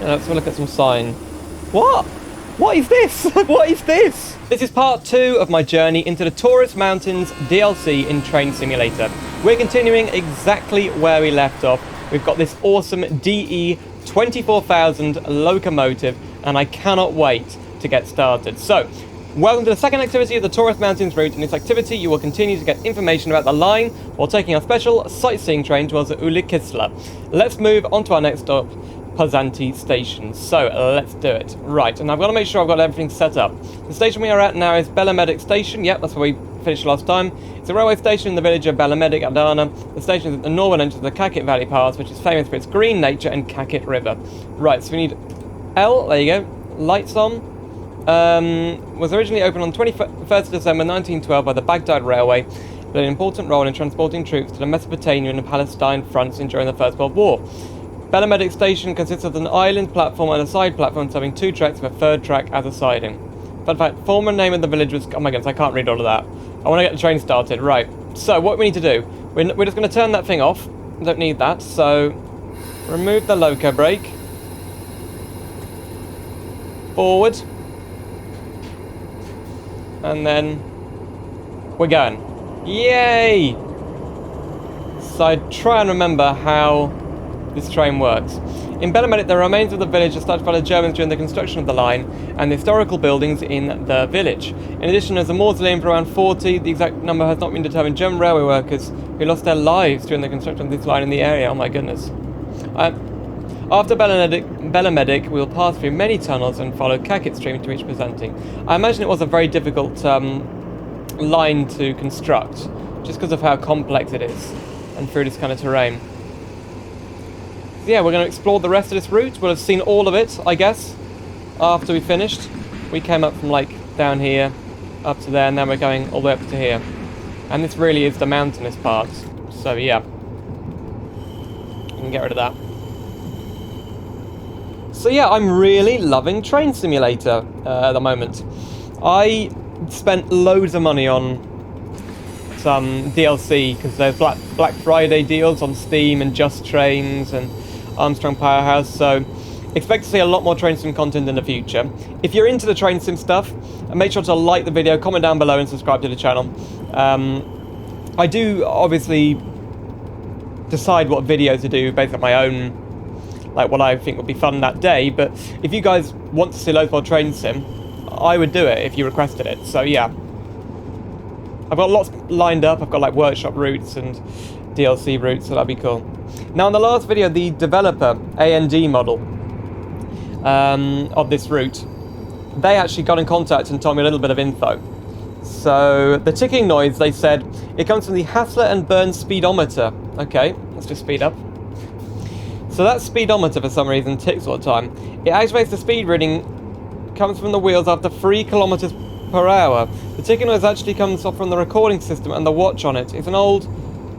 Let's have a look at some sign. What? What is this? What is this? This is part 2 of my journey into the Taurus Mountains DLC in Train Simulator. We're continuing exactly where we left off. We've got this awesome DE 24,000 locomotive, and I cannot wait to get started. So, welcome to the second activity of the Taurus Mountains route. In this activity, you will continue to get information about the line while taking a special sightseeing train towards Ulikisla. Let's move on to our next stop, Pazanti Station. So, let's do it. Right, and I've got to make sure I've got everything set up. The station we are at now is Belemedic Station. Yep, that's where we finished last time. It's a railway station in the village of Belemedic, Adana. The station is at the northern entrance of the Kakit Valley Pass, which is famous for its green nature and Kakit River. Right, so we need L, there you go, lights on. Was originally opened on 21st December 1912 by the Baghdad Railway, played an important role in transporting troops to the Mesopotamian and Palestine fronts during the First World War. Belemedic Station consists of an island platform and a side platform serving 2 tracks with a 3rd track as a siding. Fun fact, former name of the village was... Oh my goodness, I can't read all of that. I want to get the train started. Right, so what we need to do, we're just going to turn that thing off. Don't need that, so remove the loco brake. Forward. And then we're going. Yay! So I try and remember how this train works. In Belemedic, the remains of the village are started by the Germans during the construction of the line and the historical buildings in the village. In addition, there's a mausoleum for around 40, the exact number has not been determined, German railway workers who lost their lives during the construction of this line in the area. Oh my goodness. After Belemedic, we'll pass through many tunnels and follow Kakit Stream to reach Byzantium. I imagine it was a very difficult line to construct, just because of how complex it is, and through this kind of terrain. So yeah, we're going to explore the rest of this route. We'll have seen all of it, I guess, after we finished. We came up from, like, down here, up to there, and then we're going all the way up to here. And this really is the mountainous part, so yeah. We can get rid of that. So yeah, I'm really loving Train Simulator at the moment. I spent loads of money on some DLC because there's Black Friday deals on Steam and Just Trains and Armstrong Powerhouse, so expect to see a lot more Train Sim content in the future. If you're into the Train Sim stuff, make sure to like the video, comment down below and subscribe to the channel. I do obviously decide what videos to do based on my own, like what I think would be fun that day, but if you guys want to see loads more Train Sim, I would do it if you requested it, so yeah. I've got lots lined up. I've got like workshop routes and DLC routes, so that'd be cool. Now in the last video, the developer, AND model, of this route, they actually got in contact and told me a little bit of info. So the ticking noise, they said, it comes from the Hassler and Burn speedometer. Okay, let's just speed up. So that speedometer, for some reason, ticks all the time. It activates the speed reading, comes from the wheels after 3 kilometers per hour. The ticking noise actually comes off from the recording system and the watch on it. It's an old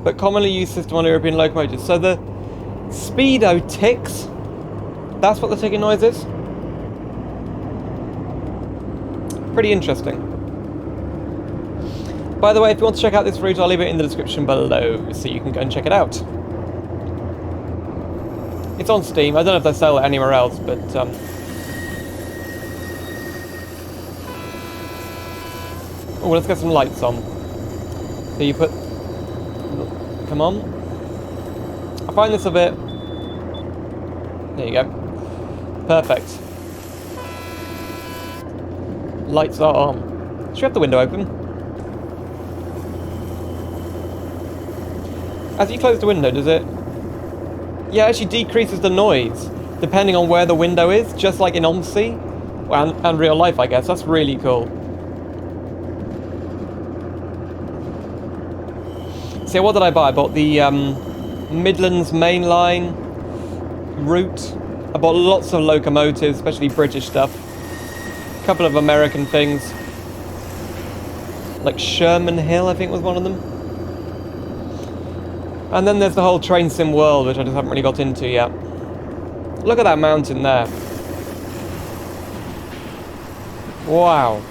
but commonly used system on European locomotives. So the speedo ticks. That's what the ticking noise is. Pretty interesting. By the way, if you want to check out this route, I'll leave it in the description below so you can go and check it out. It's on Steam. I don't know if they sell it anywhere else, but oh, let's get some lights on. So you put... Come on. I find this a bit... There you go. Perfect. Lights are on. Should we have the window open? As you close the window, does it... Yeah, it actually decreases the noise, depending on where the window is, just like in OMSI, and real life, I guess. That's really cool. So what did I buy? I bought the Midlands Main Line route. I bought lots of locomotives, especially British stuff. A couple of American things. Like Sherman Hill, I think was one of them. And then there's the whole Train Sim world, which I just haven't really got into yet. Look at that mountain there. Wow.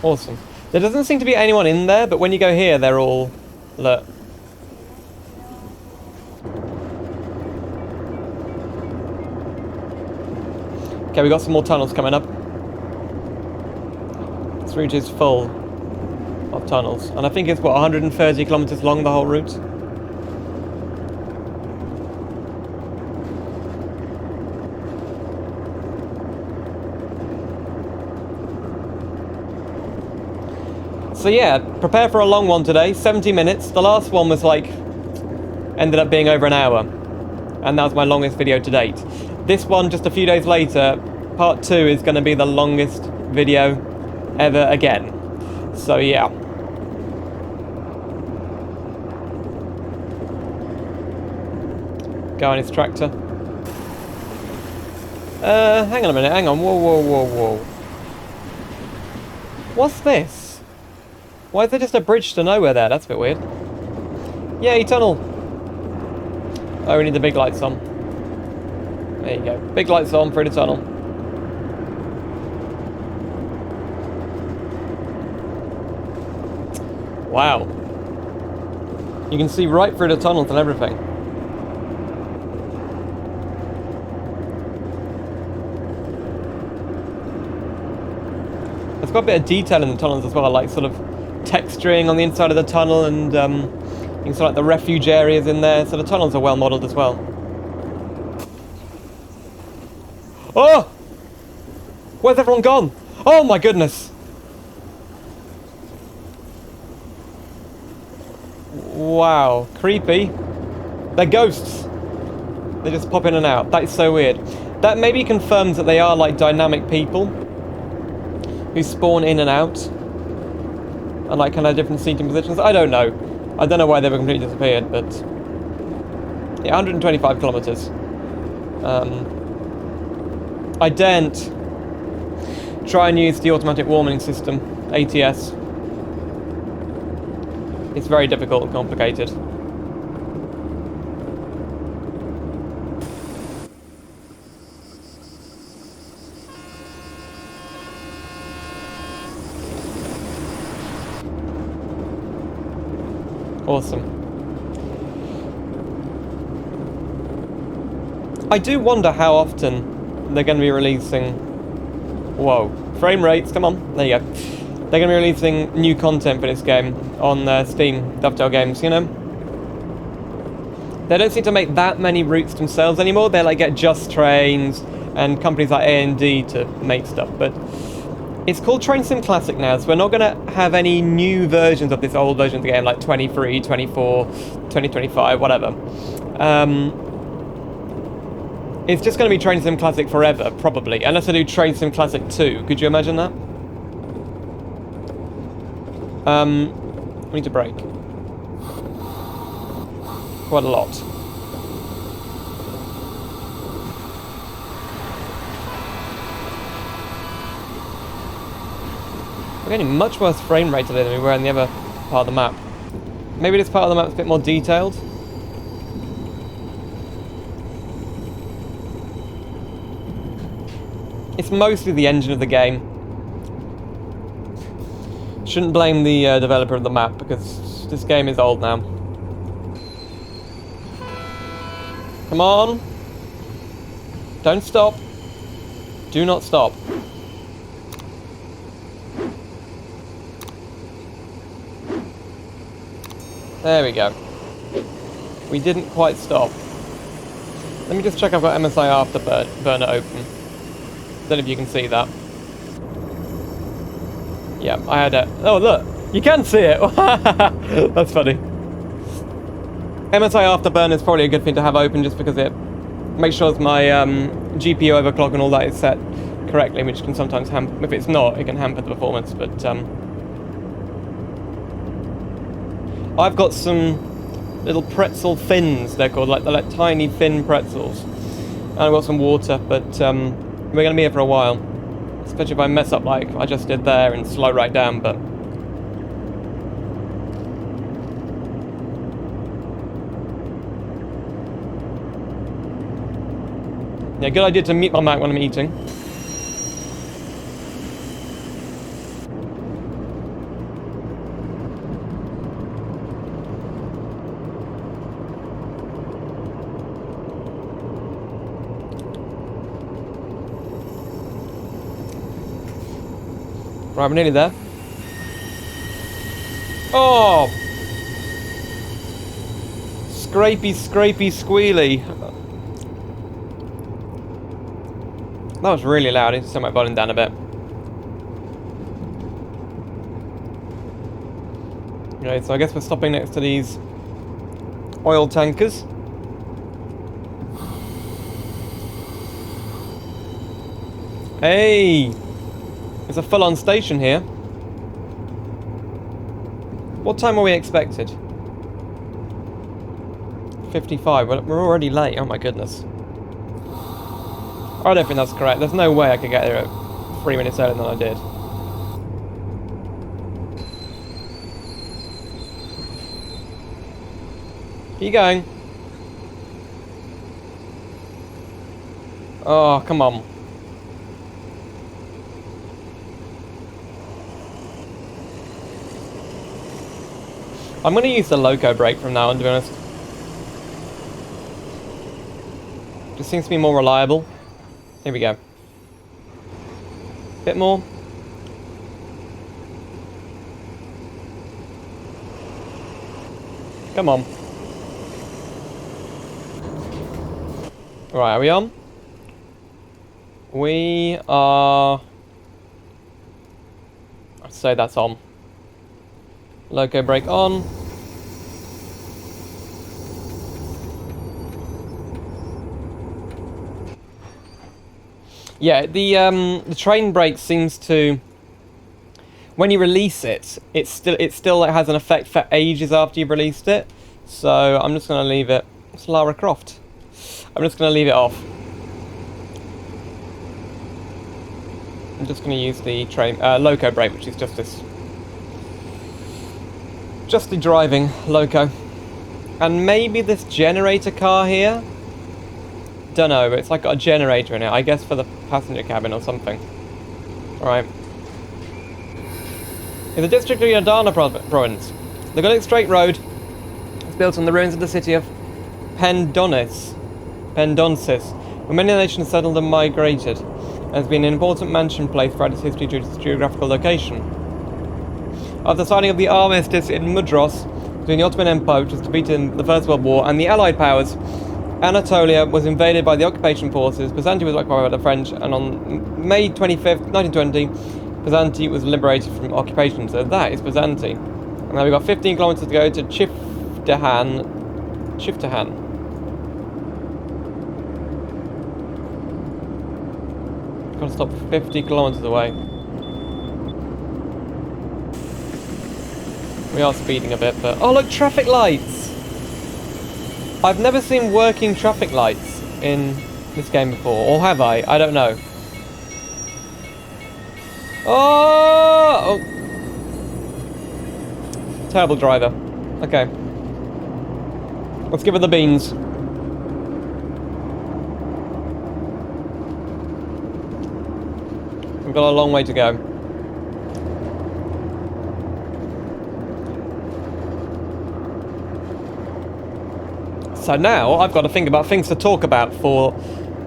Awesome. There doesn't seem to be anyone in there, but when you go here, they're all... Look. Okay, we got some more tunnels coming up. This route is full of tunnels, and I think it's, what, 130 kilometers long, the whole route? So yeah, prepare for a long one today, 70 minutes. The last one was like, ended up being over an hour. And that was my longest video to date. This one, just a few days later, part 2 is going to be the longest video ever again. So yeah. Go on his tractor. Hang on a minute, hang on. Whoa, whoa, whoa, whoa. What's this? Why is there just a bridge to nowhere there? That's a bit weird. Yay, tunnel! Oh, we need the big lights on. There you go. Big lights on through the tunnel. Wow. You can see right through the tunnels and everything. There's got a bit of detail in the tunnels as well, like sort of texturing on the inside of the tunnel, and you can see like the refuge areas in there, so the tunnels are well modelled as well. Oh! Where's everyone gone? Oh my goodness! Wow, creepy. They're ghosts. They just pop in and out. That is so weird. That maybe confirms that they are like dynamic people who spawn in and out. And like kind of different seating positions. I don't know. I don't know why they were completely disappeared, but yeah, 125 kilometers. I daren't try and use the automatic warming system, ATS. It's very difficult and complicated. Awesome. I do wonder how often they're going to be releasing... Whoa. Frame rates, come on. There you go. They're going to be releasing new content for this game on Steam, Dovetail Games, you know? They don't seem to make that many routes themselves anymore. They like get Just Trains and companies like A&D to make stuff, but... It's called Train Sim Classic now, so we're not going to have any new versions of this old version of the game, like 23, 24, 2025, whatever. It's just going to be Train Sim Classic forever, probably. Unless I do Train Sim Classic 2. Could you imagine that? We need to brake. Quite a lot. We're getting much worse frame rate today than we were in the other part of the map. Maybe this part of the map's a bit more detailed. It's mostly the engine of the game. Shouldn't blame the developer of the map, because this game is old now. Come on! Don't stop. Do not stop. There we go. We didn't quite stop. Let me just check I've got MSI Afterburner open. Don't know if you can see that. Yeah, I had a... Oh, look! You can see it! That's funny. MSI Afterburner is probably a good thing to have open just because it makes sure that my GPU overclock and all that is set correctly, which can sometimes hamper... If it's not, it can hamper the performance, but... I've got some little pretzel fins, they're called, like they're like tiny thin pretzels. And I've got some water, but we're going to be here for a while. Especially if I mess up like I just did there and slow right down, but... Yeah, good idea to mute my mic when I'm eating. Right, we're nearly there. Oh! Scrapey, scrapey, squealy. That was really loud. I need to turn my volume down a bit. Okay, so I guess we're stopping next to these oil tankers. Hey! It's a full-on station here. What time are we expected? 55. We're already late. Oh my goodness. I don't think that's correct. There's no way I could get there at 3 minutes earlier than I did. Keep going. Oh, come on. I'm going to use the loco brake from now on, to be honest. Just seems to be more reliable. Here we go. Bit more. Come on. Right, are we on? We are... I'd say that's on. Loco brake on. Yeah, the train brake seems to, when you release it, it still has an effect for ages after you've released it. So I'm just going to leave it. It's Lara Croft. I'm just going to leave it off. I'm just going to use the train loco brake, which is just this, just the driving loco, and maybe this generator car here. Don't know, but it's like got a generator in it, I guess for the passenger cabin or something. Alright. In the district of Yadana province, the Gallic Straight Road is built on the ruins of the city of Pendonsis, where many nations settled and migrated, and has been an important mansion place throughout its history due to its geographical location. After the signing of the armistice in Mudros between the Ottoman Empire, which was defeated in the First World War, and the Allied powers, Anatolia was invaded by the occupation forces, Byzantium was occupied by the French, and on May 25th, 1920, Byzantium was liberated from occupation. So that is Byzantium. And now we've got 15 kilometers to go to Chiftahan. Gotta stop 50 kilometers away. We are speeding a bit, but... Oh, look, traffic lights! I've never seen working traffic lights in this game before. Or have I? I don't know. Oh! Terrible driver. Okay. Let's give it the beans. We've got a long way to go. So now I've got to think about things to talk about for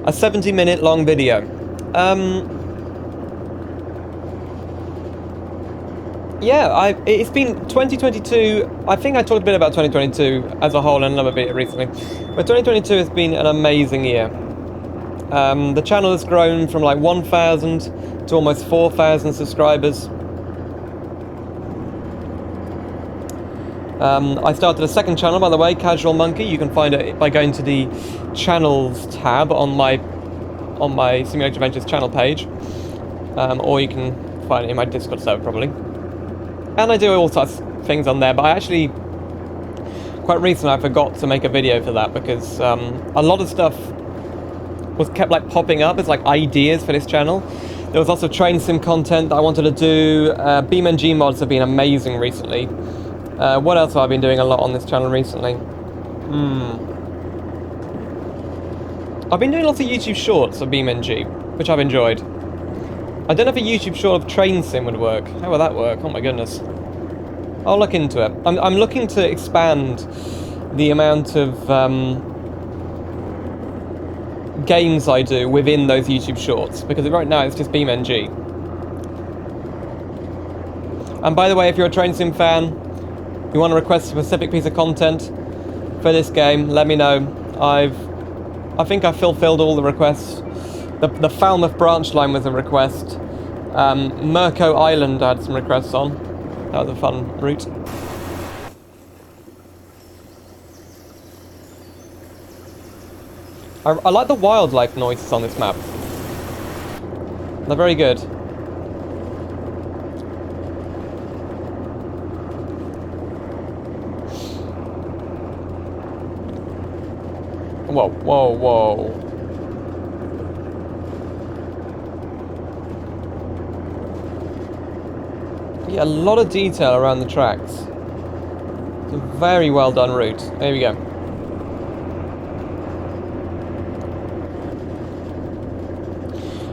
a 70-minute long video. Yeah, it's been 2022. I think I talked a bit about 2022 as a whole in another video recently. But 2022 has been an amazing year. The channel has grown from like 1,000 to almost 4,000 subscribers. I started a second channel, by the way, Casual Monkey. You can find it by going to the channels tab on my Simulator Adventures channel page, or you can find it in my Discord server probably. And I do all sorts of things on there, but I actually, quite recently, I forgot to make a video for that because a lot of stuff was kept like popping up as like ideas for this channel. There was also train sim content that I wanted to do. BeamNG mods have been amazing recently. What else have I been doing a lot on this channel recently? I've been doing lots of YouTube shorts of BeamNG, which I've enjoyed. I don't know if a YouTube short of train sim would work. How would that work? Oh my goodness. I'll look into it. I'm looking to expand the amount of games I do within those YouTube shorts, because right now it's just BeamNG. And by the way, if you're a Train Sim fan, you want to request a specific piece of content for this game, let me know. I think I've fulfilled all the requests. The Falmouth branch line was a request. Mirko Island I had some requests on. That was a fun route. I like the wildlife noises on this map. They're very good. Whoa, whoa, whoa. Yeah, a lot of detail around the tracks. It's a very well done route. There we go.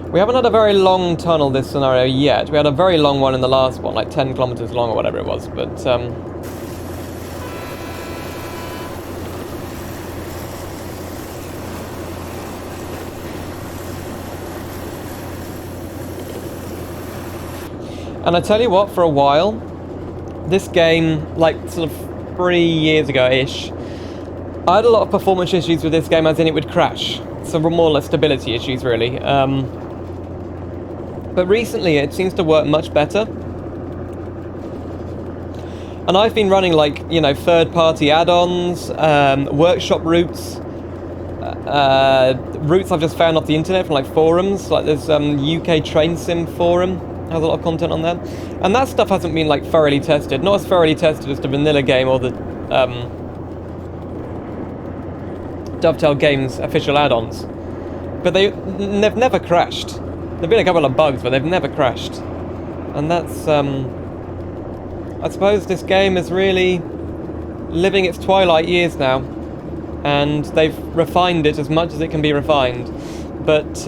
We haven't had a very long tunnel this scenario yet. We had a very long one in the last one, like 10 kilometers long or whatever it was, but and I tell you what, for a while, this game, like sort of 3 years ago-ish, I had a lot of performance issues with this game, as in it would crash. So more or less stability issues, really. But recently, it seems to work much better. And I've been running, like, you know, third-party add-ons, workshop routes, routes I've just found off the internet from, like, forums. Like, there's UK Train Sim forum. Has a lot of content on there, and that stuff hasn't been like thoroughly tested. Not as thoroughly tested as the vanilla game or the Dovetail Games official add-ons, but they've never crashed. There've been a couple of bugs, but they've never crashed, and that's I suppose this game is really living its twilight years now, and they've refined it as much as it can be refined, but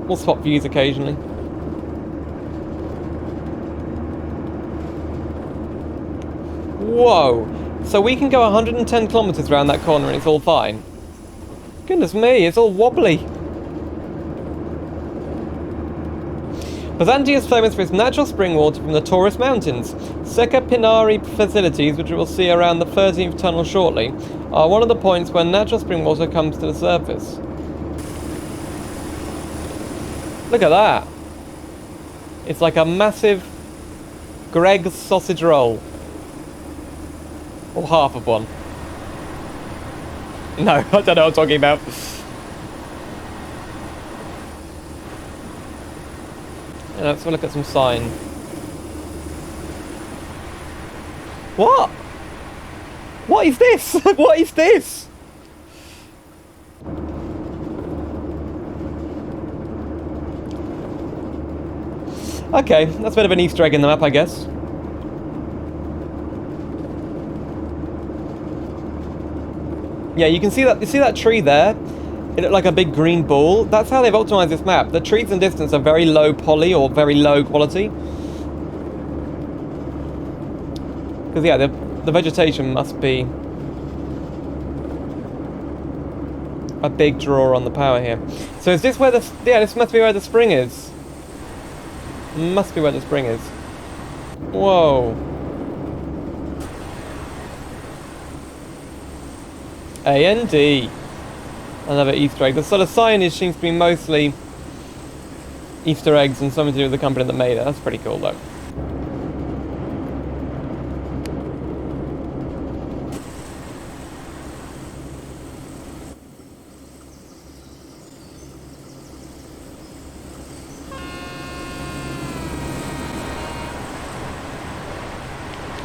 we'll swap views occasionally. Whoa! So we can go 110 kilometers around that corner and it's all fine? Goodness me, it's all wobbly. Byzantium is famous for its natural spring water from the Taurus Mountains. Secca Pinari facilities, which we will see around the 13th tunnel shortly, are one of the points where natural spring water comes to the surface. Look at that. It's like a massive Greg's sausage roll. Or half of one. No, I don't know what I'm talking about. Yeah, let's have a look at some sign. What? What is this? What is this? Okay, that's a bit of an Easter egg in the map, I guess. Yeah, you can see that. You see that tree there? It looked like a big green ball. That's how they've optimized this map. The trees in distance are very low poly or very low quality. Because yeah, the vegetation must be a big draw on the power here. So is this where the? Yeah, this must be where the spring is. Must be where the spring is. Whoa. A&D. Another Easter egg. The sort of signage seems to be mostly Easter eggs and something to do with the company that made it. That's pretty cool though.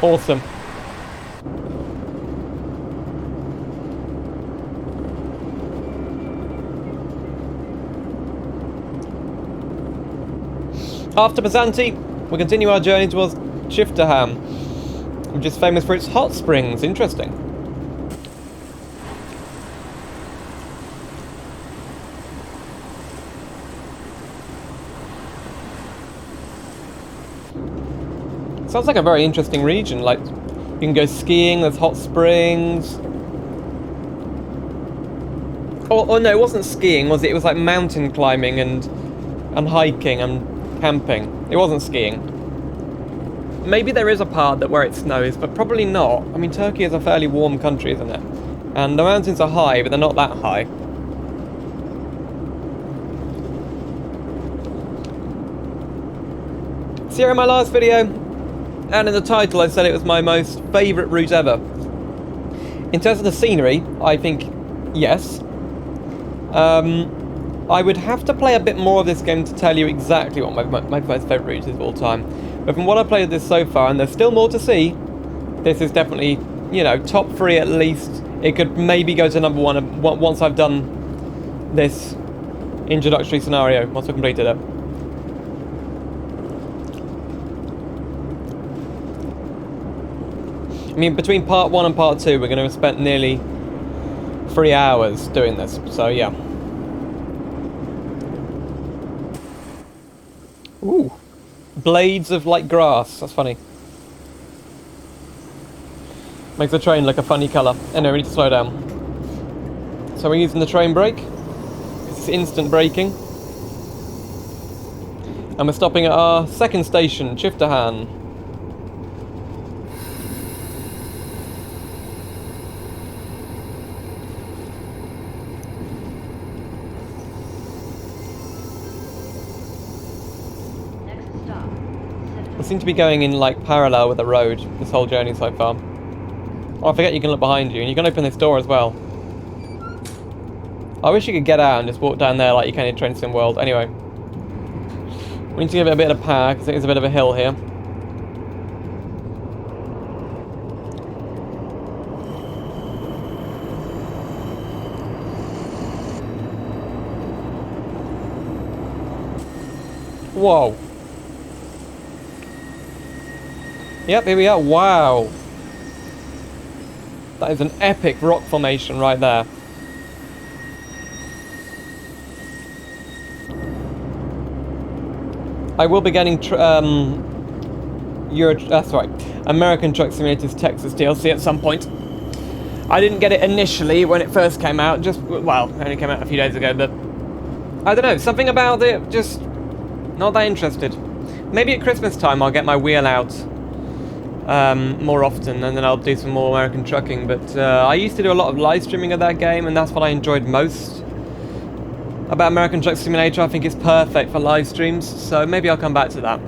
Awesome. After Byzantium, we continue our journey towards Gypsum, which is famous for its hot springs. Interesting. Sounds like a very interesting region. Like, you can go skiing, there's hot springs. Oh no, it wasn't skiing, was it? It was like mountain climbing and hiking and camping. It wasn't skiing. Maybe there is a part that where it snows, but probably not. I mean, Turkey is a fairly warm country, isn't it? And the mountains are high, but they're not that high. So here in my last video, and in the title I said it was my most favourite route ever. In terms of the scenery, I think yes. I would have to play a bit more of this game to tell you exactly what my most favourite route is of all time. But from what I've played this so far, and there's still more to see, this is definitely, you know, top 3 at least. It could maybe go to number 1 once I've done this introductory scenario, once I've completed it. I mean, between part 1 and part 2, we're going to have spent nearly 3 hours doing this, so yeah. Ooh. Blades of, like, grass. That's funny. Makes the train look a funny colour. Anyway, we need to slow down. So we're using the train brake. It's instant braking. And we're stopping at our second station, Gypsum. We seem to be going in, like, parallel with the road this whole journey so far. Oh, I forget you can look behind you, and you can open this door as well. I wish you could get out and just walk down there like you can in Train Sim World. Anyway. We need to give it a bit of power, because it is a bit of a hill here. Whoa. Yep, here we are. Wow. That is an epic rock formation right there. I will be getting American Truck Simulator's Texas DLC at some point. I didn't get it initially when it first came out, it only came out a few days ago, but I don't know, something about it, just not that interested. Maybe at Christmas time I'll get my wheel out more often, and then I'll do some more American trucking, but I used to do a lot of live streaming of that game, and that's what I enjoyed most about American Truck Simulator. I think it's perfect for live streams, so maybe I'll come back to that.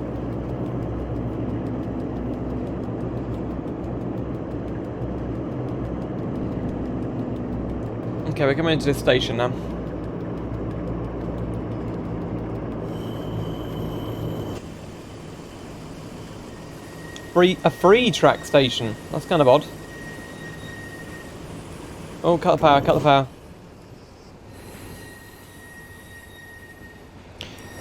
Okay, we're coming into this station now. A free track station. That's kind of odd. Oh, cut the power, cut the power.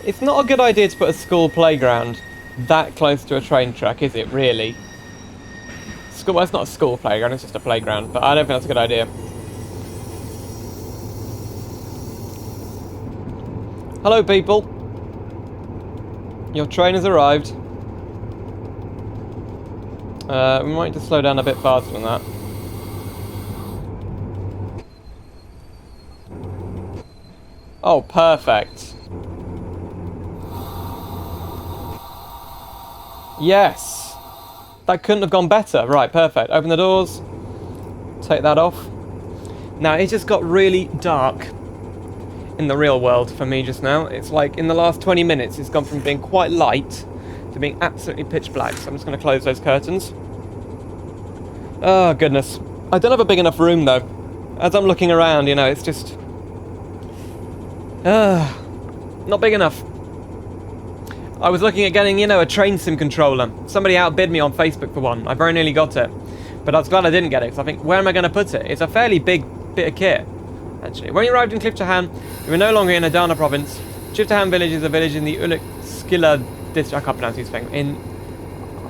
It's not a good idea to put a school playground that close to a train track, is it, really? Well, it's not a school playground, it's just a playground, but I don't think that's a good idea. Hello, people. Your train has arrived. We might need to slow down a bit faster than that. Oh, perfect. Yes! That couldn't have gone better. Right, perfect. Open the doors. Take that off. Now, it just got really dark in the real world for me just now. It's like, in the last 20 minutes, it's gone from being quite light to being absolutely pitch black. So I'm just going to close those curtains. Oh, goodness. I don't have a big enough room, though. As I'm looking around, you know, it's just... not big enough. I was looking at getting, you know, a train sim controller. Somebody outbid me on Facebook for one. I very nearly got it. But I was glad I didn't get it, because I think, where am I going to put it? It's a fairly big bit of kit, actually. When you arrived in Gypsum, you were no longer in Adana province. Gypsum village is a village in the Ulickskilla district. I can't pronounce these things.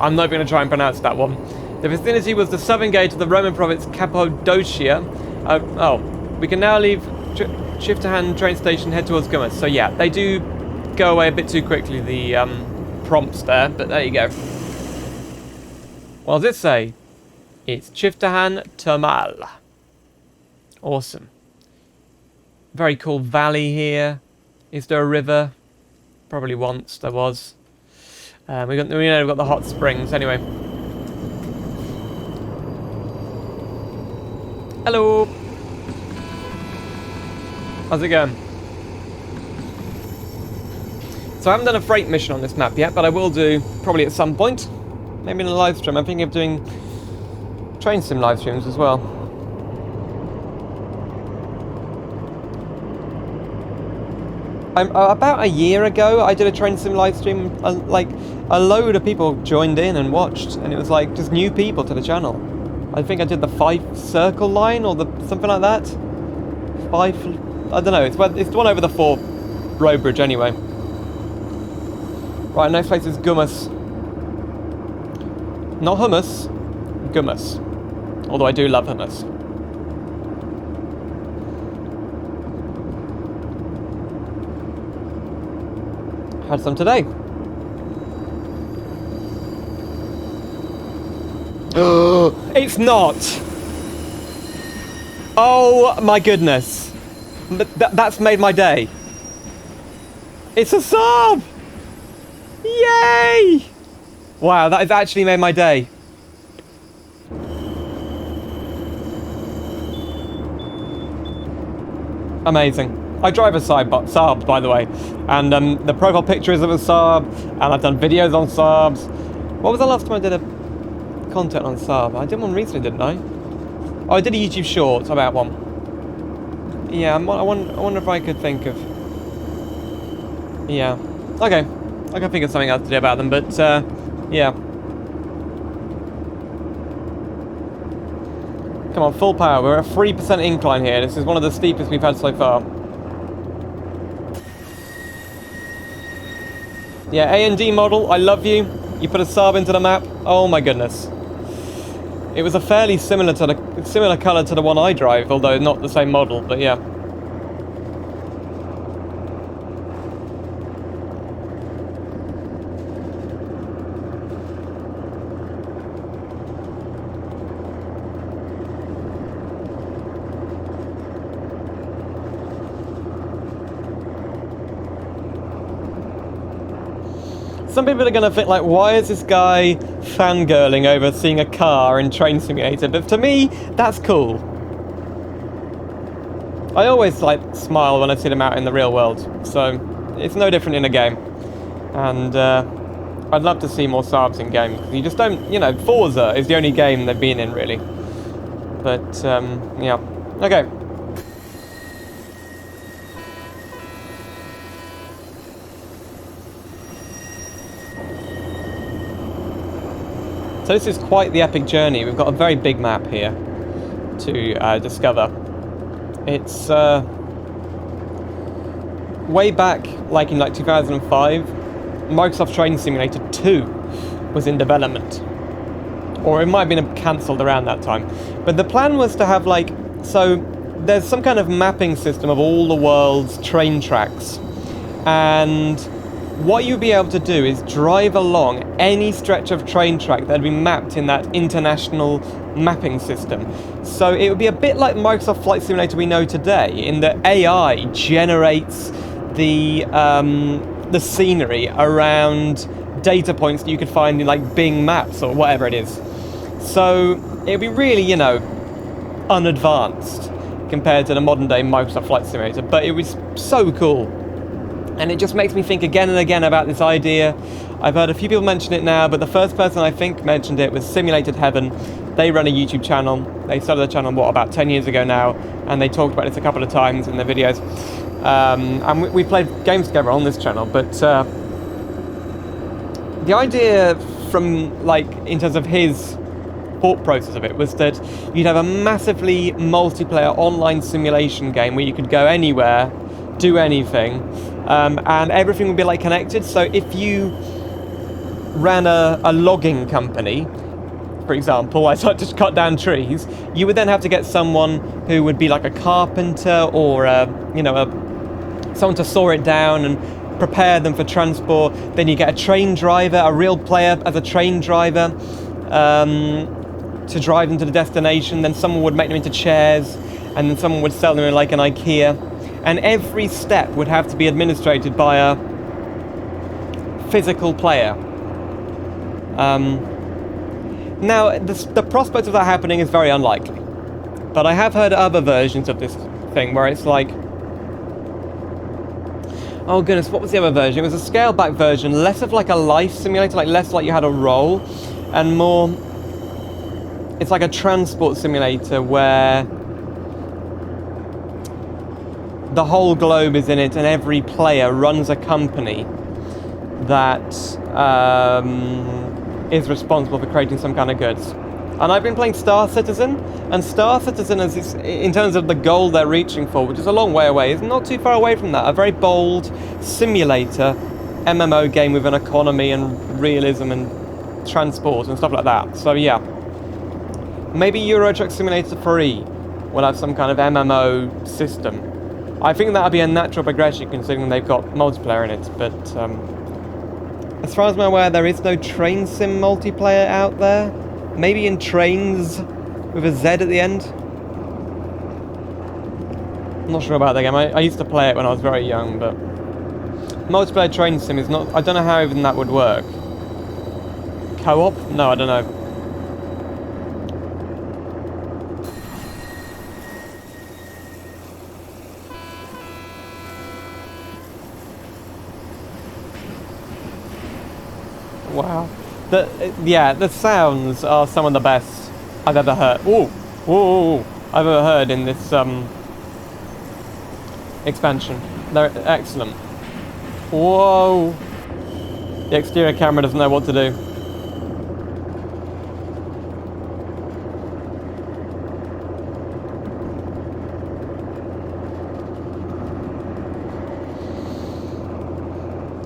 I'm not going to try and pronounce that one. The vicinity was the southern gate of the Roman province Cappadocia. We can now leave Gypsum train station, head towards Gumas. So yeah, they do go away a bit too quickly, the prompts there, but there you go. What does it say? It's Gypsum Termal. Awesome. Very cool valley here. Is there a river? Probably once there was. We know we've got the hot springs anyway. Hello. How's it going? So I haven't done a freight mission on this map yet, but I will do probably at some point. Maybe in a live stream. I'm thinking of doing train sim live streams as well. About a year ago, I did a train sim live stream. Like, a load of people joined in and watched, and it was like just new people to the channel. I think I did the 5 circle line or something like that. 5, I don't know. It's the one over the 4 road bridge anyway. Right, next place is Gummus. Not hummus, Gummus. Although I do love hummus. Had some today. It's not! Oh my goodness. That's made my day. It's a Saab! Yay! Wow, that has actually made my day. Amazing. I drive a Saab, by the way, and the profile picture is of a Saab, and I've done videos on Saabs. What was the last time I did a content on Saab? I did one recently, didn't I? Oh, I did a YouTube short about one. Yeah, I wonder if I could think of... Yeah. Okay. I can think of something else to do about them, but, yeah. Come on, full power. We're at a 3% incline here. This is one of the steepest we've had so far. Yeah, A&D model, I love you. You put a Saab into the map. Oh my goodness. It was a fairly similar colour to the one I drive, although not the same model, but yeah. Some people are going to think, like, why is this guy fangirling over seeing a car in Train Simulator? But to me, that's cool. I always, like, smile when I see them out in the real world. So, it's no different in a game. And, I'd love to see more Saabs in game. You just don't, you know, Forza is the only game they've been in, really. But, yeah. Okay. So this is quite the epic journey. We've got a very big map here to discover. It's way back, like in like 2005, Microsoft Train Simulator 2 was in development. Or it might have been cancelled around that time. But the plan was to have like, so there's some kind of mapping system of all the world's train tracks. And what you'd be able to do is drive along any stretch of train track that had been mapped in that international mapping system. So it would be a bit like Microsoft Flight Simulator we know today, in that AI generates the scenery around data points that you could find in like Bing Maps or whatever it is. So it would be really, you know, unadvanced compared to the modern day Microsoft Flight Simulator, but it was so cool. And it just makes me think again and again about this idea. I've heard a few people mention it now, but the first person I think mentioned it was Simulated Heaven. They run a YouTube channel. They started the channel, what, about 10 years ago now, and they talked about this a couple of times in their videos. And we played games together on this channel, but the idea from, like, in terms of his thought process of it was that you'd have a massively multiplayer online simulation game where you could go anywhere, do anything, and everything would be like connected. So if you ran a logging company, for example, I started to cut down trees, you would then have to get someone who would be like a carpenter or someone to saw it down and prepare them for transport. Then you get a train driver, a real player as a train driver, to drive them to the destination. Then someone would make them into chairs, and then someone would sell them in like an IKEA. And every step would have to be administrated by physical player. Now, the prospect of that happening is very unlikely. But I have heard other versions of this thing where it's like... Oh goodness, what was the other version? It was a scaled-back version, less of like a life simulator, like less like you had a role, and more... It's like a transport simulator where the whole globe is in it and every player runs a company that is responsible for creating some kind of goods. And I've been playing Star Citizen, and Star Citizen, is, in terms of the goal they're reaching for, which is a long way away, is not too far away from that. A very bold simulator MMO game with an economy and realism and transport and stuff like that. So yeah, maybe Euro Truck Simulator 3 will have some kind of MMO system. I think that would be a natural progression considering they've got multiplayer in it, but as far as I'm aware, there is no train sim multiplayer out there. Maybe in Trains with a Z at the end. I'm not sure about that game. I used to play it when I was very young, but multiplayer train sim is not... I don't know how even that would work. Co-op? No, I don't know. Wow. The sounds are some of the best I've ever heard. Ooh, I've ever heard in this expansion. They're excellent. Whoa. The exterior camera doesn't know what to do.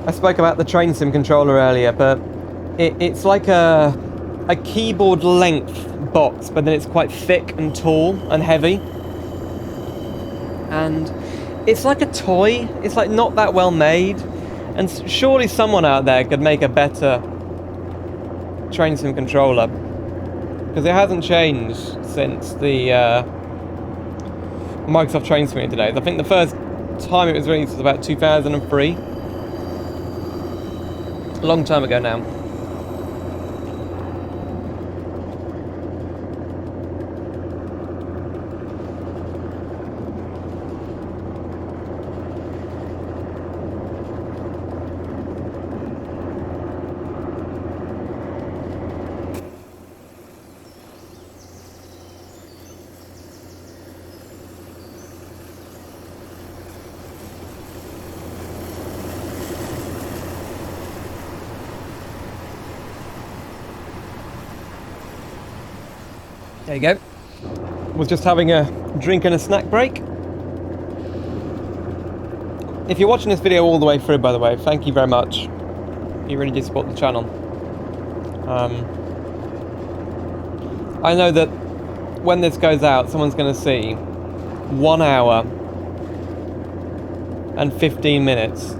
I spoke about the train sim controller earlier, but it's like a keyboard length box, but then it's quite thick and tall and heavy. And it's like a toy. It's like not that well made. And surely someone out there could make a better train sim controller, because it hasn't changed since the Microsoft Train Simulator days. I think the first time it was released was about 2003. A long time ago now. There you go. Was just having a drink and a snack break. If you're watching this video all the way through, by the way, thank you very much. You really do support the channel. I know that when this goes out, someone's going to see 1 hour and 15 minutes,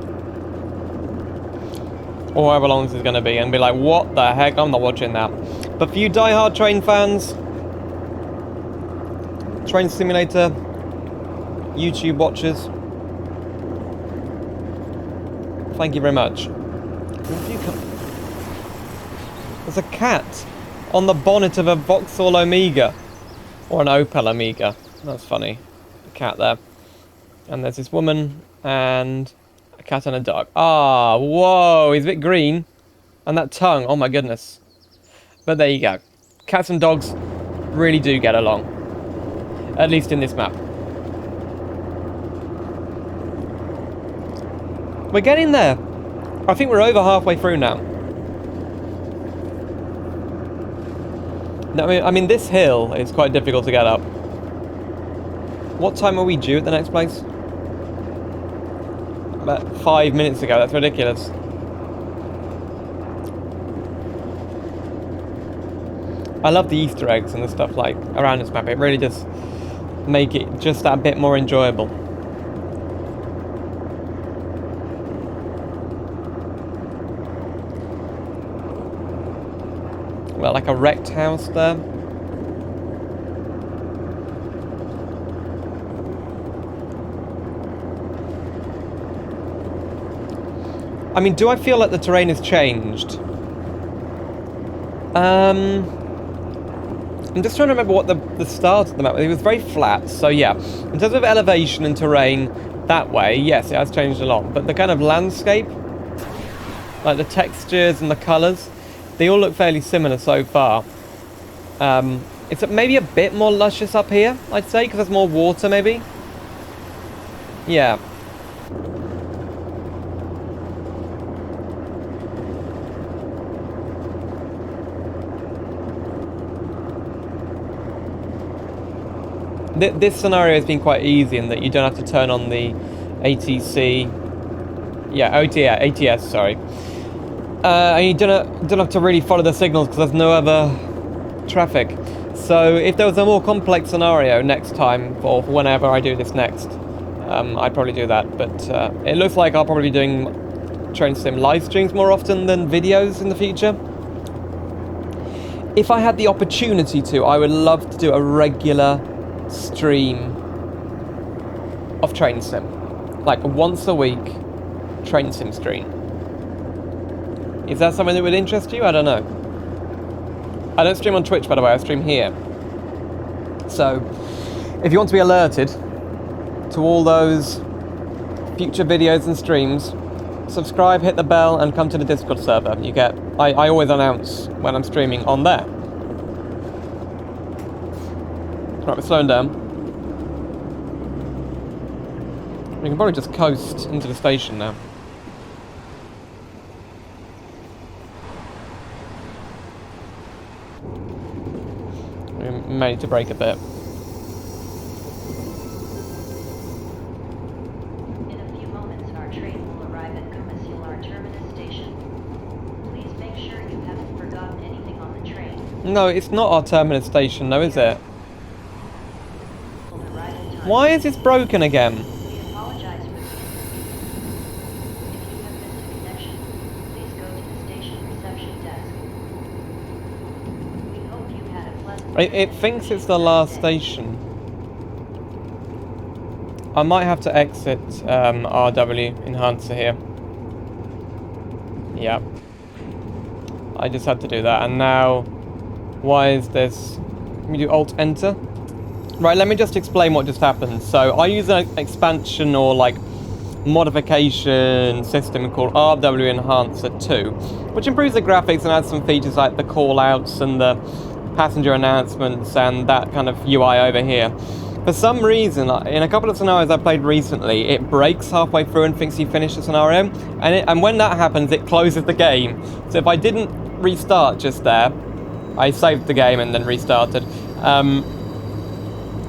or however long this is going to be, and be like, what the heck, I'm not watching that. But for you die-hard train fans, Train Simulator YouTube watchers, thank you very much. There's a cat on the bonnet of a Vauxhall Omega, or an Opel Omega. That's funny. A cat there. And there's this woman and a cat and a dog. Ah, whoa, he's a bit green. And that tongue, oh my goodness. But there you go. Cats and dogs really do get along. At least in this map. We're getting there. I think we're over halfway through now. I mean, this hill is quite difficult to get up. What time are we due at the next place? About 5 minutes ago. That's ridiculous. I love the Easter eggs and the stuff like around this map. It really does make it just that bit more enjoyable. Well, like a wrecked house there. I mean, do I feel like the terrain has changed? I'm just trying to remember what the start of the map was. It was very flat, so yeah. In terms of elevation and terrain, that way, yes, it has changed a lot. But the kind of landscape, like the textures and the colours, they all look fairly similar so far. It's maybe a bit more luscious up here, I'd say, because there's more water, maybe. Yeah. This scenario has been quite easy in that you don't have to turn on the ATC. Yeah, ATS, sorry. And you don't have to really follow the signals because there's no other traffic. So if there was a more complex scenario next time, or whenever I do this next, I'd probably do that. But it looks like I'll probably be doing train sim live streams more often than videos in the future. If I had the opportunity to, I would love to do a regular stream of train sim, like once a week train sim stream. Is that something that would interest you? I don't know. I don't stream on Twitch, by the way, I stream here. So if you want to be alerted to all those future videos and streams, subscribe, hit the bell, and come to the Discord server. You get I always announce when I'm streaming on there. Right, we're slowing down. We can probably just coast into the station now. We may need to brake a bit. In a few moments, our train will arrive at our terminus station. Please make sure you haven't forgotten anything on the train. No, it's not our terminus station, though, is it? Why is this broken again? We apologize for the inconvenience. If you have missed a connection, please go to the station reception desk. We hope you had a pleasant It thinks it's the last station. I might have to exit RW enhancer here. Yep. I just had to do that, and now why is this? Let me do Alt Enter. Right, let me just explain what just happened. So I use an expansion or like modification system called RW Enhancer 2, which improves the graphics and adds some features like the callouts and the passenger announcements and that kind of UI over here. For some reason, in a couple of scenarios I played recently, it breaks halfway through and thinks you finished the scenario, and when that happens, it closes the game. So if I didn't restart just there, I saved the game and then restarted.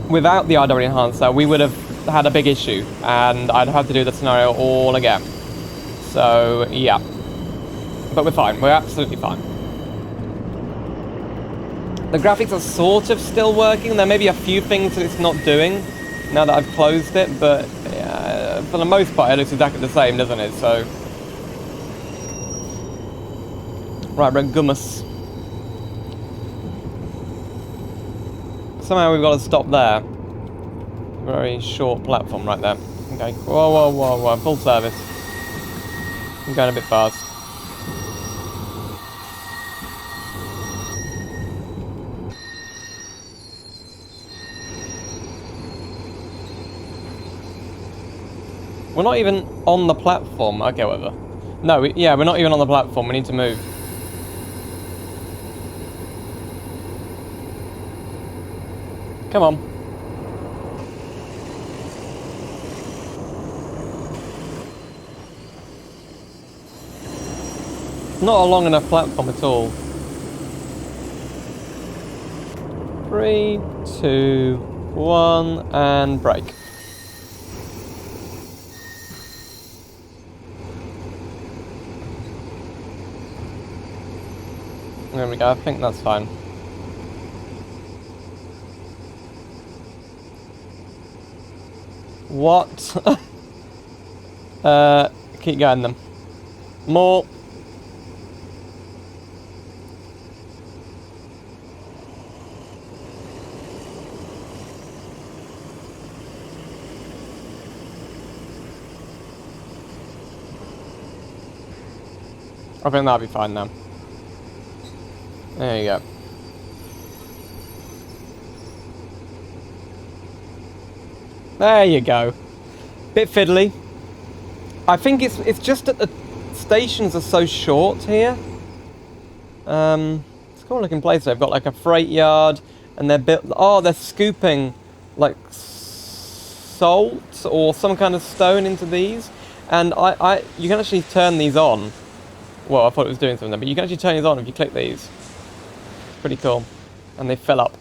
Without the RW enhancer, we would have had a big issue, and I'd have to do the scenario all again. So yeah, but we're fine. We're absolutely fine. The graphics are sort of still working. There may be a few things that it's not doing now that I've closed it, but for the most part, it looks exactly the same, doesn't it? So right, we're at Gummus. Somehow we've got to stop there. Very short platform right there. Okay. Whoa, whoa, whoa, whoa. Full service. I'm going a bit fast. We're not even on the platform. Okay, whatever. No, yeah, we're not even on the platform. We need to move. Come on. Not a long enough platform at all. 3, 2, 1, and brake. There we go, I think that's fine. What? Keep going then. More. I think that'll be fine now. There you go. There you go. Bit fiddly. I think it's just that the stations are so short here. It's a cool looking place. They've got like a freight yard, and they're built. Oh, they're scooping like salt or some kind of stone into these, and you can actually turn these on. Well, I thought it was doing something, but you can actually turn these on if you click these. Pretty cool, and they fill up.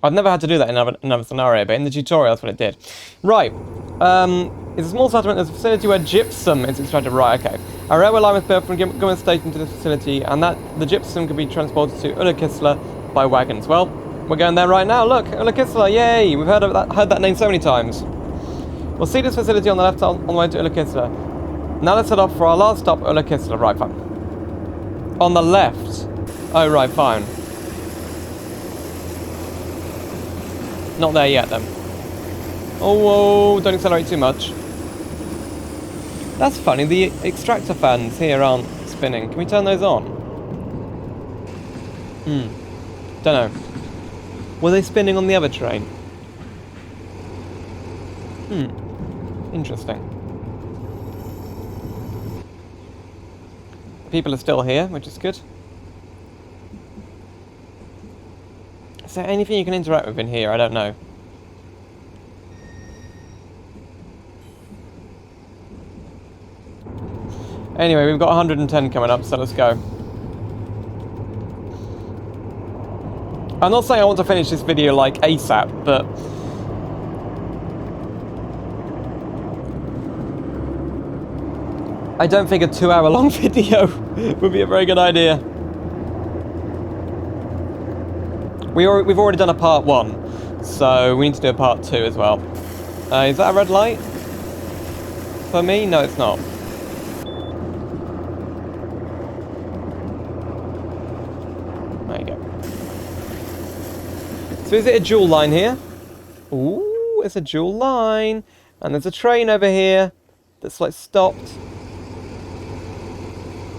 I've never had to do that in another scenario, but in the tutorial that's what it did. Right, it's a small settlement. There's a facility where gypsum is extracted. Right, okay. A railway line was built from government station to this facility, and that the gypsum can be transported to Ullakisla by wagons. Well, we're going there right now. Look, Ullakisla, yay! We've heard that name so many times. We'll see this facility on the left on the way to Ullakisla. Now let's head off for our last stop, Ullakisla. Right, fine. On the left. Oh, right, fine. Not there yet, then. Oh, whoa, don't accelerate too much. That's funny, the extractor fans here aren't spinning. Can we turn those on? Don't know. Were they spinning on the other train? Interesting. People are still here, which is good. Is there anything you can interact with in here? I don't know. Anyway, we've got 110 coming up, so let's go. I'm not saying I want to finish this video like ASAP, but I don't think a 2-hour-long video would be a very good idea. We've already done a part 1, so we need to do a part 2 as well. Is that a red light? For me? No, it's not. There you go. So is it a dual line here? Ooh, it's a dual line. And there's a train over here that's like stopped.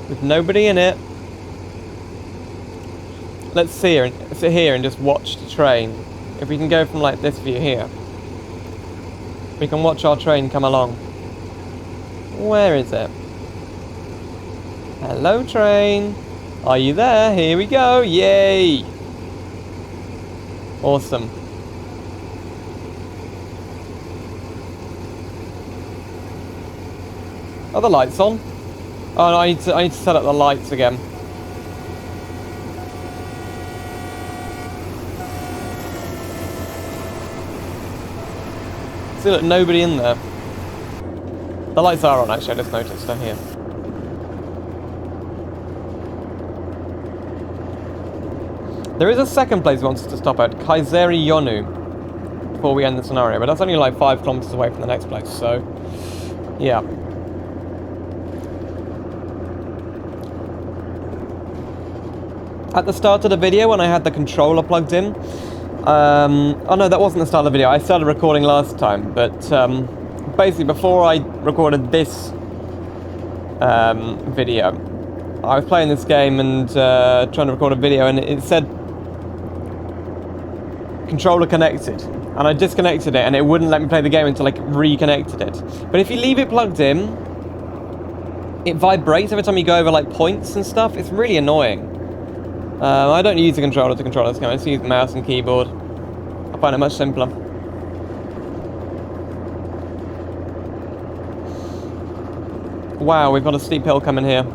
With nobody in it. Let's sit here and just watch the train. If we can go from like this view here. We can watch our train come along. Where is it? Hello, train. Are you there? Here we go. Yay! Awesome. Are the lights on? Oh no, I need to set up the lights again. See, look, nobody in there. The lights are on, actually, I just noticed down here. There is a second place we want us to stop at, Kayseri Yonu, before we end the scenario, but that's only like 5 kilometers away from the next place, so yeah. At the start of the video, when I had the controller plugged in, oh no, that wasn't the start of the video. I started recording last time, but basically before I recorded this video, I was playing this game and trying to record a video, and it said controller connected, and I disconnected it, and it wouldn't let me play the game until I reconnected it. But if you leave it plugged in, it vibrates every time you go over like points and stuff. It's really annoying. I don't use the controller to control this game. I just use the mouse and keyboard. I find it much simpler. Wow, we've got a steep hill coming here.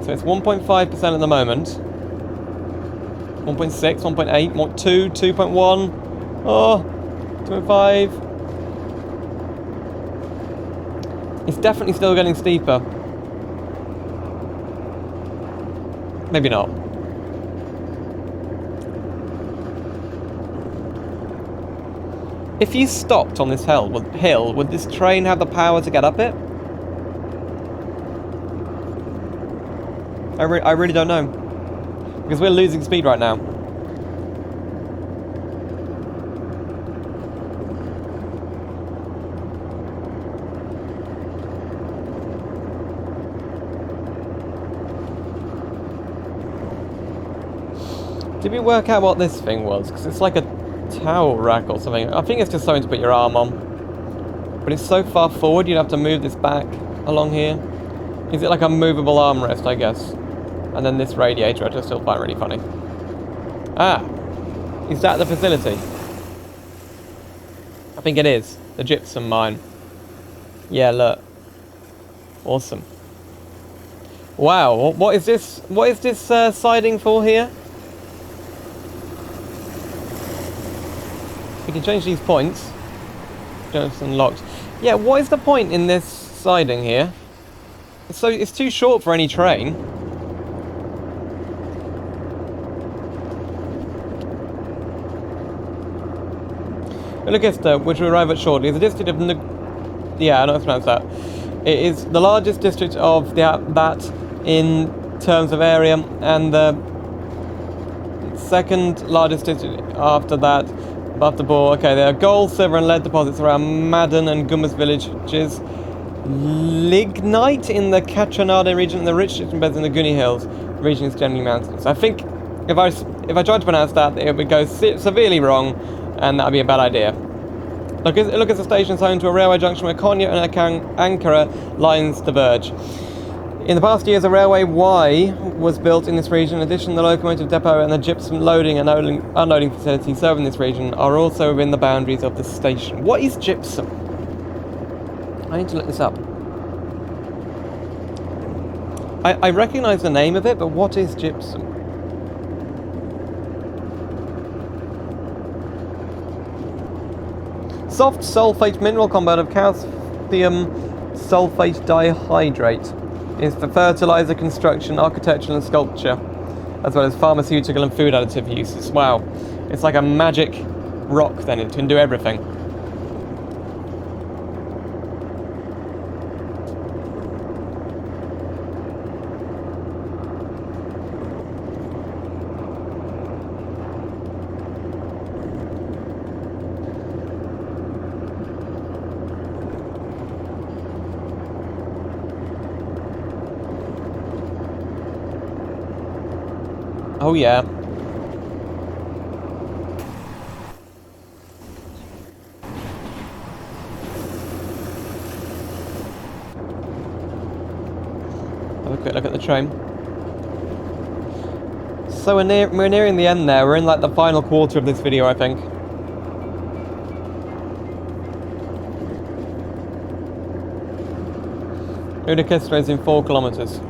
So it's 1.5% at the moment. 1.6, 1.8, 2, 2.1. Oh, 2.5. It's definitely still getting steeper. Maybe not. If you stopped on this hill, would this train have the power to get up it? I really don't know. Because we're losing speed right now. Did we work out what this thing was? Because it's like a towel rack or something. I think it's just something to put your arm on. But it's so far forward, you'd have to move this back along here. Is it like a movable armrest, I guess? And then this radiator, I just still find really funny. Ah! Is that the facility? I think it is. The gypsum mine. Yeah, look. Awesome. Wow, what is this? What is this siding for here? We can change these points. Just unlocked. Yeah, what is the point in this siding here? It's too short for any train. Ulukista, which we arrive at shortly, is a district of yeah, I know how to pronounce that. It is the largest district of that in terms of area, and the second largest district after that, after Bor. Okay, there are gold, silver, and lead deposits around Madden and Gumas villages. Lignite in the Kachanade region, and the richest beds in the Guni Hills region is generally mountainous. I think if I tried to pronounce that, it would go severely wrong, and that would be a bad idea. Look at the station's home to a railway junction where Konya and Ankara lines diverge. In the past years, a railway Y was built in this region. In addition, the locomotive depot and the gypsum loading and unloading facility serving this region are also within the boundaries of the station. What is gypsum? I need to look this up. I recognise the name of it, but what is gypsum? Soft sulfate mineral compound of calcium sulfate dihydrate is for fertilizer, construction, architecture and sculpture, as well as pharmaceutical and food additive uses. Wow, it's like a magic rock then, it can do everything. Oh yeah. Have a quick look at the train. So we're nearing the end there. We're in like the final quarter of this video, I think. Ulukista is in 4 kilometers.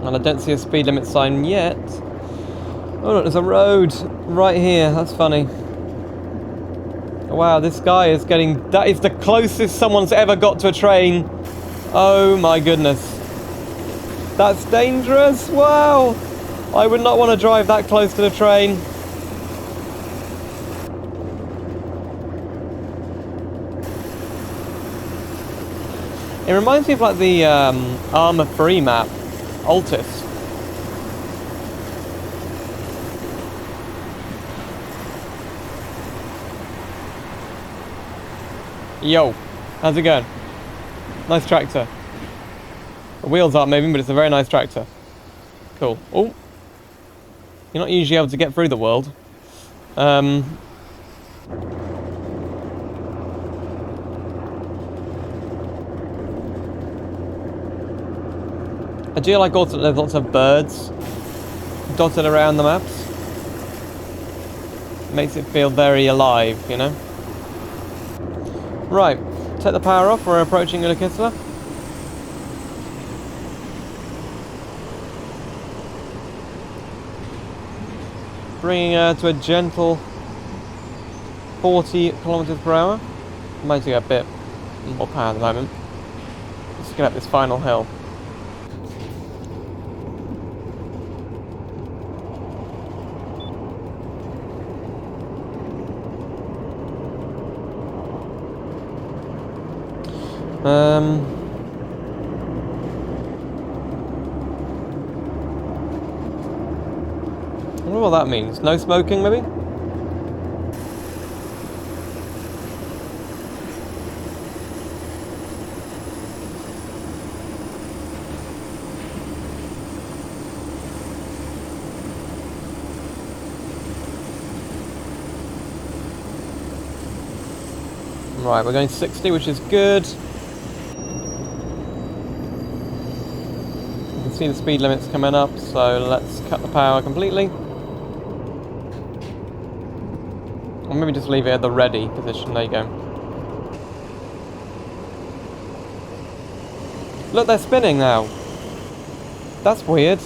And I don't see a speed limit sign yet. Oh look, there's a road right here. That's funny. Wow, this guy is getting... That is the closest someone's ever got to a train. Oh my goodness. That's dangerous. Wow. I would not want to drive that close to the train. It reminds me of like the Armour Free map. Altus. Yo, how's it going? Nice tractor. The wheels aren't moving, but it's a very nice tractor. Cool. Oh, you're not usually able to get through the world. I do like also that there's lots of birds dotted around the maps. Makes it feel very alive, you know? Right, take the power off, we're approaching Ulukista. Bringing her to a gentle 40 kilometers per hour. Might take a bit more power at the moment. Let's get up this final hill. I wonder what that means. No smoking, maybe? Right, we're going 60, which is good. You can see the speed limit's coming up, so let's cut the power completely. Or maybe just leave it at the ready position. There you go. Look, they're spinning now. That's weird.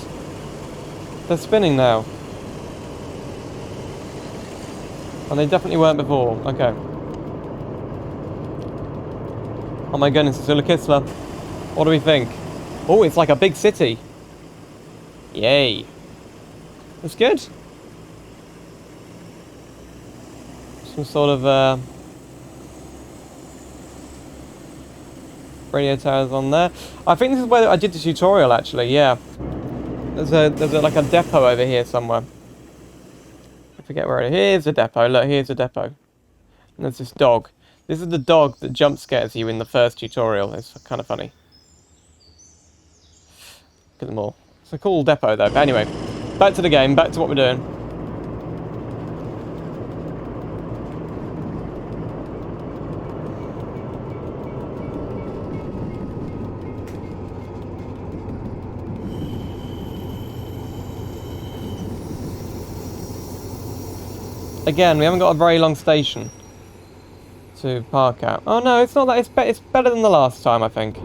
They're spinning now. And they definitely weren't before. Okay. Oh my goodness, it's Ula Kisler. What do we think? Oh, it's like a big city. Yay. That's good. Some sort of radio towers on there. I think this is where I did the tutorial actually, yeah. There's like a depot over here somewhere. I forget where it is. Here's a depot. Look, here's a depot. And there's this dog. This is the dog that jump scares you in the first tutorial. It's kind of funny. Look at them all. It's a cool depot though. But anyway, back to the game. Back to what we're doing. Again, we haven't got a very long station to park at. Oh no, it's not that. It's better than the last time, I think.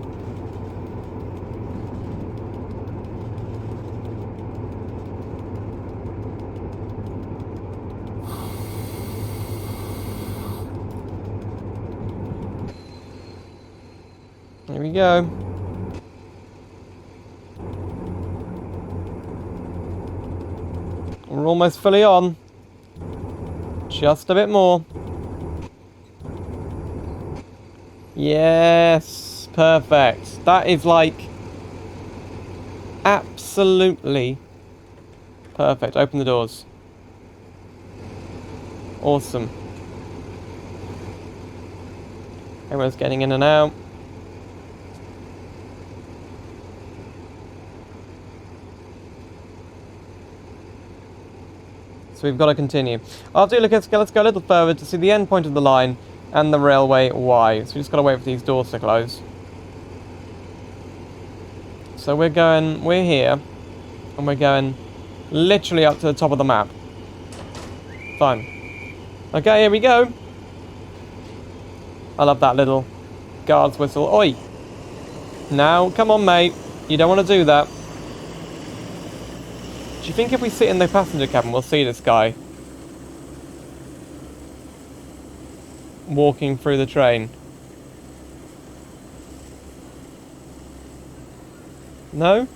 Here we go. We're almost fully on. Just a bit more. Yes, perfect. That is like absolutely perfect. Open the doors. Awesome. Everyone's getting in and out. So we've got to continue. After let's go a little further to see the end point of the line and the railway Y. So we just got to wait for these doors to close. So we're here, and we're going literally up to the top of the map. Fine. Okay, here we go. I love that little guard's whistle. Oi! Now, come on, mate. You don't want to do that. Do you think if we sit in the passenger cabin, we'll see this guy walking through the train? No?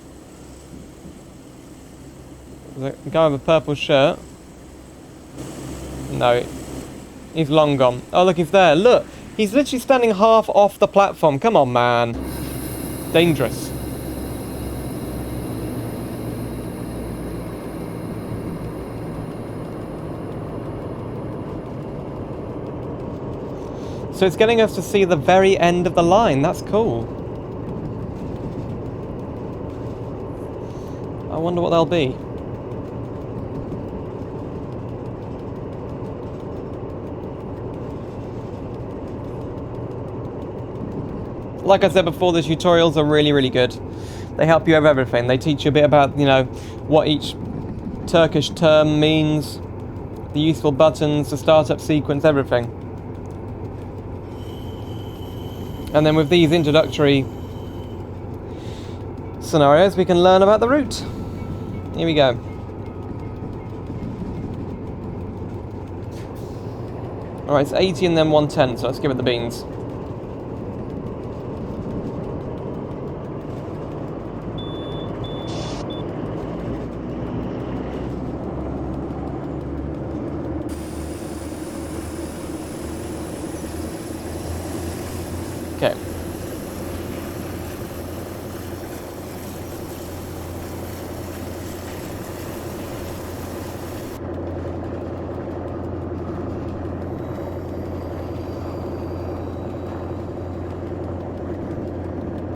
The guy with a purple shirt? No. He's long gone. Oh, look, he's there. Look! He's literally standing half off the platform. Come on, man. Dangerous. So it's getting us to see the very end of the line. That's cool. I wonder what they'll be. Like I said before, the tutorials are really, really good. They help you with everything. They teach you a bit about, you know, what each Turkish term means, the useful buttons, the startup sequence, everything. And then with these introductory scenarios, we can learn about the route. Here we go. Alright, it's 80 and then 110, so let's give it the beans. Okay.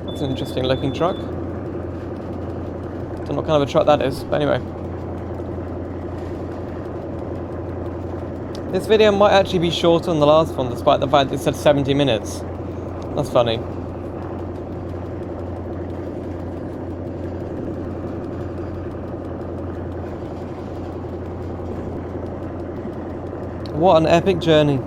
That's an interesting looking truck. Don't know what kind of a truck that is, but anyway. This video might actually be shorter than the last one, despite the fact it said 70 minutes. That's funny. What an epic journey.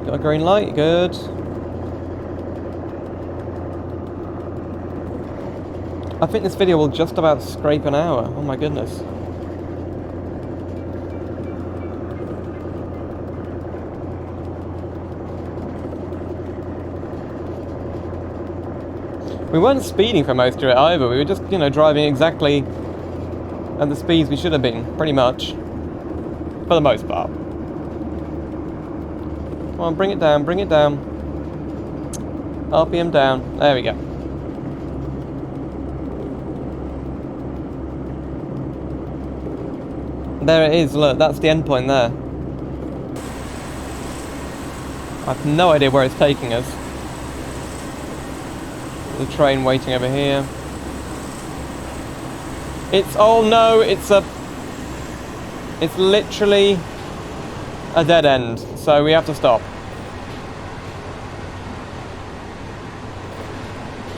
Got a green light, good. I think this video will just about scrape an hour. Oh my goodness. We weren't speeding for most of it either. We were just, driving exactly at the speeds we should have been, pretty much. For the most part. Come on, bring it down, bring it down. RPM down. There we go. There it is, look, that's the end point there. I have no idea where it's taking us. The train waiting over here. Oh no, it's literally a dead end, so we have to stop.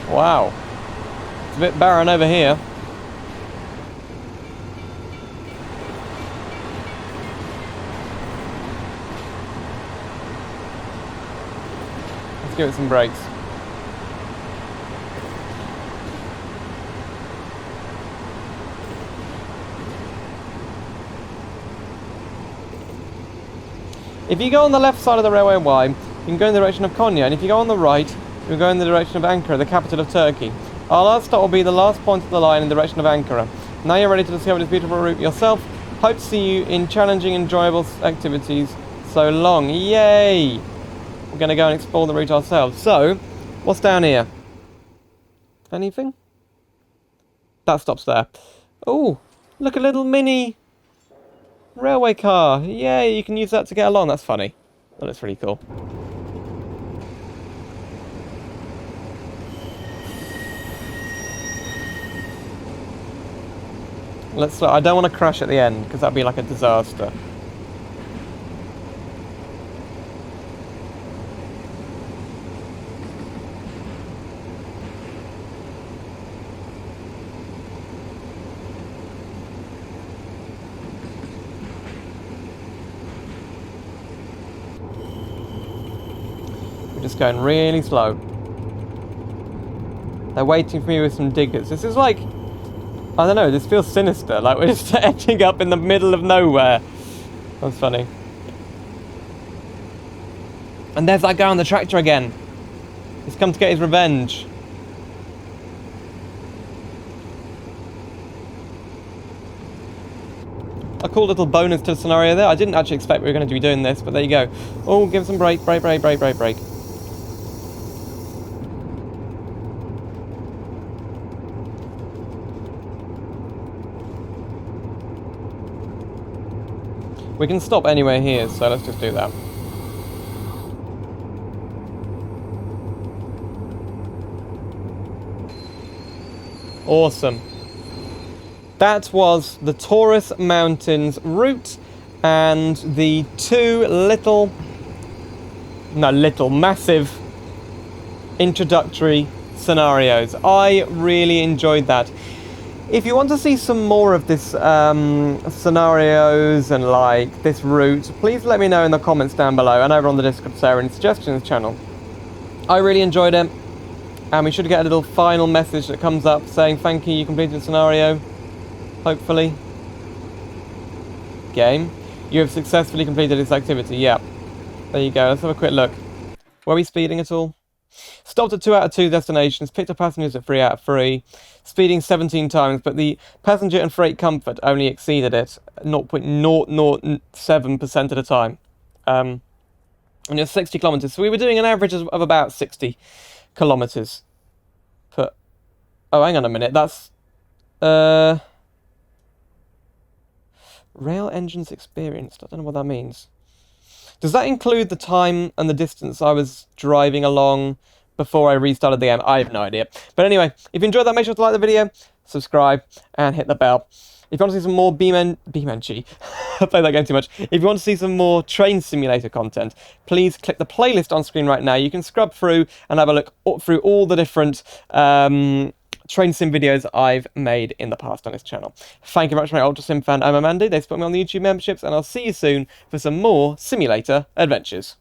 Wow. It's a bit barren over here. Let's give it some brakes. If you go on the left side of the railway Y, you can go in the direction of Konya, and if you go on the right, you can go in the direction of Ankara, the capital of Turkey. Our last stop will be the last point of the line in the direction of Ankara. Now you're ready to discover this beautiful route yourself. Hope to see you in challenging, enjoyable activities. So long. Yay! We're going to go and explore the route ourselves. So, what's down here? Anything? That stops there. Oh, look, a little mini railway car. Yay, you can use that to get along. That's funny. That looks really cool. I don't want to crash at the end, because that'd be like a disaster. We're just going really slow. They're waiting for me with some diggers. This is like, I don't know, this feels sinister, like we're just ending up in the middle of nowhere. That's funny. And there's that guy on the tractor again. He's come to get his revenge. A cool little bonus to the scenario there. I didn't actually expect we were going to be doing this, but there you go. Oh, give some brake. We can stop anywhere here, so let's just do that. Awesome. That was the Taurus Mountains route and the massive introductory scenarios. I really enjoyed that. If you want to see some more of this scenarios and like this route, please let me know in the comments down below and over on the Discord server and suggestions channel. I really enjoyed it, and we should get a little final message that comes up saying thank you, you completed the scenario. Hopefully. Game. You have successfully completed this activity. Yeah. There you go. Let's have a quick look. Were we speeding at all? Stopped at 2 out of 2 destinations. Picked up passengers at 3 out of 3. Speeding 17 times, but the passenger and freight comfort only exceeded it 0.007% of the time. And it's 60 kilometers. So we were doing an average of about 60 kilometers per... Oh, hang on a minute. That's... Rail engines experienced. I don't know what that means. Does that include the time and the distance I was driving along before I restarted the game? I have no idea. But anyway, if you enjoyed that, make sure to like the video, subscribe, and hit the bell. If you want to see some more BeamNG, I play that game too much. If you want to see some more Train Simulator content, please click the playlist on screen right now. You can scrub through and have a look through all the different train sim videos I've made in the past on this channel. Thank you very much, my Ultra Sim fan. I'm Amandy. They put me on the YouTube memberships, and I'll see you soon for some more simulator adventures.